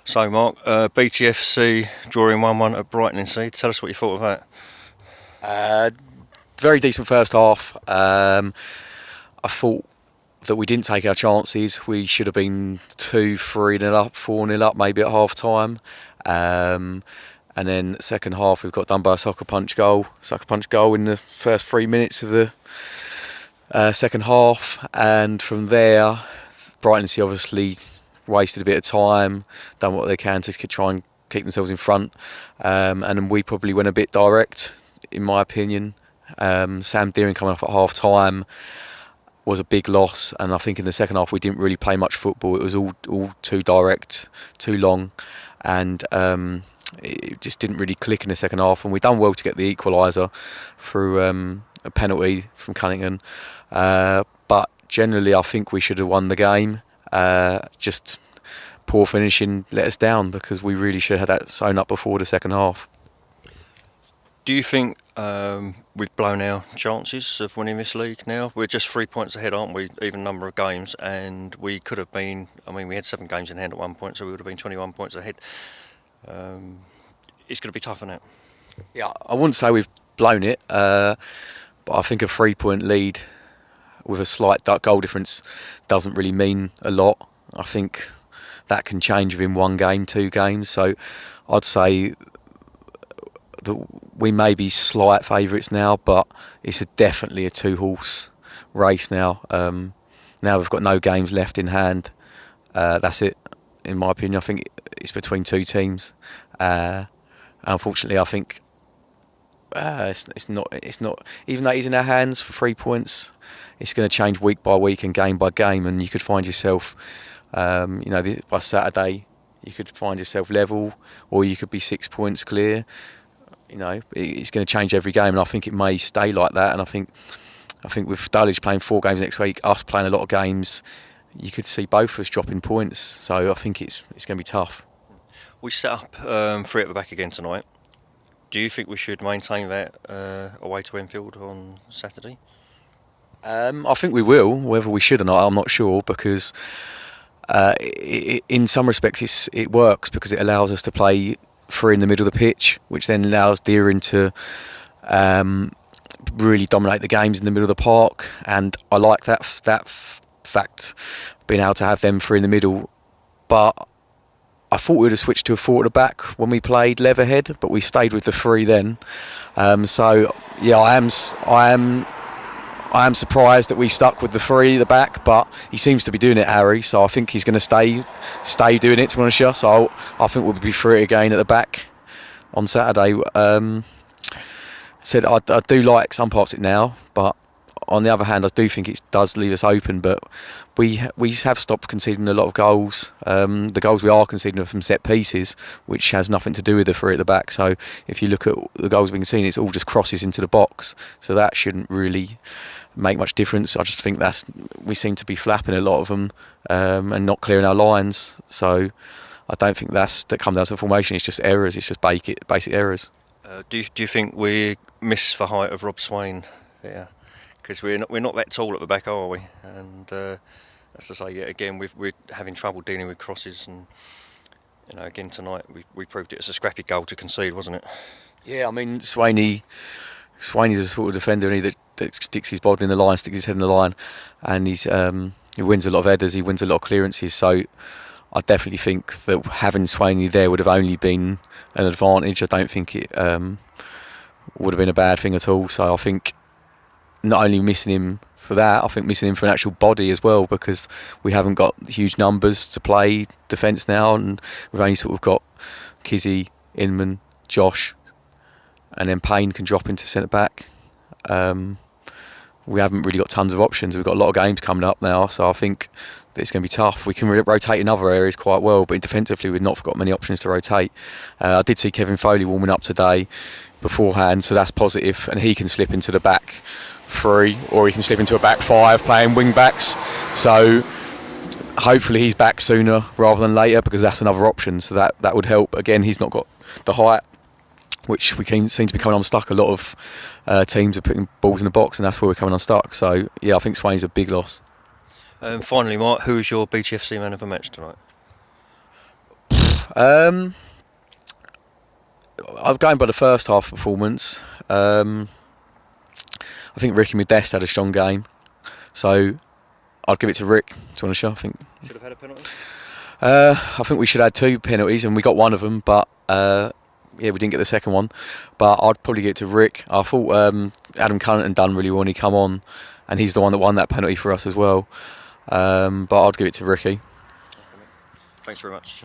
So, Mark, BTFC drawing 1-1 at Brighlingsea. Tell us what you thought of that. Very decent first half. I thought that we didn't take our chances. We should have been 2-3-0 up, 4-0 up, maybe at half time. And then second half, we've got done by a sucker punch goal in the first 3 minutes of the second half. And from there, Brighlingsea obviously wasted a bit of time, done what they can to try and keep themselves in front. And then we probably went a bit direct, in my opinion. Sam Deering coming off at half time was a big loss, and I think in the second half we didn't really play much football. It was all too direct, too long, and it just didn't really click in the second half. And we done well to get the equaliser through a penalty from Cunningham, but generally I think we should have won the game. Just poor finishing let us down, because we really should have had that sewn up before the second half. Do you think we've blown our chances of winning this league now? We're just 3 points ahead, aren't we? Even number of games, and we could have been. I mean, we had 7 games in hand at one point, so we would have been 21 points ahead. It's going to be tough, isn't it? Yeah, I wouldn't say we've blown it, but I think a 3-point lead with a slight goal difference doesn't really mean a lot. I think that can change within 1 game, 2 games. So I'd say that we may be slight favourites now, but it's definitely a 2-horse race now. Now we've got no games left in hand. That's it, in my opinion. I think it's between 2 teams. Unfortunately, I think it's not. Even though it's in our hands for 3 points, it's going to change week by week and game by game, and you could find yourself, by Saturday, you could find yourself level, or you could be 6 points clear. It's going to change every game, and I think it may stay like that. And I think with Dulwich playing 4 games next week, us playing a lot of games, you could see both of us dropping points. So I think it's going to be tough. We set up 3 at the back again tonight. Do you think we should maintain that away to Enfield on Saturday? I think we will. Whether we should or not, I'm not sure, because in some respects it works, because it allows us to play 3 in the middle of the pitch, which then allows Deering to really dominate the games in the middle of the park. And I like that fact, being able to have them 3 in the middle. But I thought we would have switched to a 4 at the back when we played Leatherhead, but we stayed with the 3 then. So yeah, I am surprised that we stuck with the 3 at the back, but he seems to be doing it, Harry. So I think he's going to stay doing it, to be honest with you. So I think we'll be 3 again at the back on Saturday. Said I do like some parts of it now, but on the other hand, I do think it does leave us open. But we have stopped conceding a lot of goals. The goals we are conceding are from set pieces, which has nothing to do with the 3 at the back. So if you look at the goals we've been conceding, it's all just crosses into the box. So that shouldn't really make much difference. I just think we seem to be flapping a lot of them and not clearing our lines. So I don't think that comes down to the formation. It's just errors. It's just basic errors. Do you think we miss the height of Rob Swain? Yeah, because we're not that tall at the back, are we? And as I say, yeah, again, we're having trouble dealing with crosses, and again tonight we proved it as a scrappy goal to concede, wasn't it? Yeah, I mean Swaney's a sort of defender, and that sticks his body in the line, sticks his head in the line, and he wins a lot of headers, he wins a lot of clearances. So I definitely think that having Swaney there would have only been an advantage. I don't think it would have been a bad thing at all. So I think not only missing him for that, I think missing him for an actual body as well, because we haven't got huge numbers to play defence now, and we've only sort of got Kizzy, Inman, Josh, and then Payne can drop into centre back. We haven't really got tons of options. We've got a lot of games coming up now, so I think that it's going to be tough. We can rotate in other areas quite well, but defensively we've not got many options to rotate. I did see Kevin Foley warming up today beforehand, so that's positive, and he can slip into the back 3, or he can slip into a back 5 playing wing backs. So hopefully he's back sooner rather than later, because that's another option, so that would help. Again, he's not got the height, which we seem to be coming unstuck. A lot of teams are putting balls in the box, and that's where we're coming unstuck. So yeah, I think Swain's a big loss. Finally, Mark, who is your BTFC man of the match tonight? I'm going by the first half performance. I think Ricky Modeste had a strong game, so I'd give it to Rick. To be honest, I think Should have had a penalty. I think we should have 2 penalties, and we got one of them, but we didn't get the second one. But I'd probably give it to Rick. I thought Adam Cunnington done really well when he come on, and he's the one that won that penalty for us as well. But I'd give it to Ricky. Thanks very much.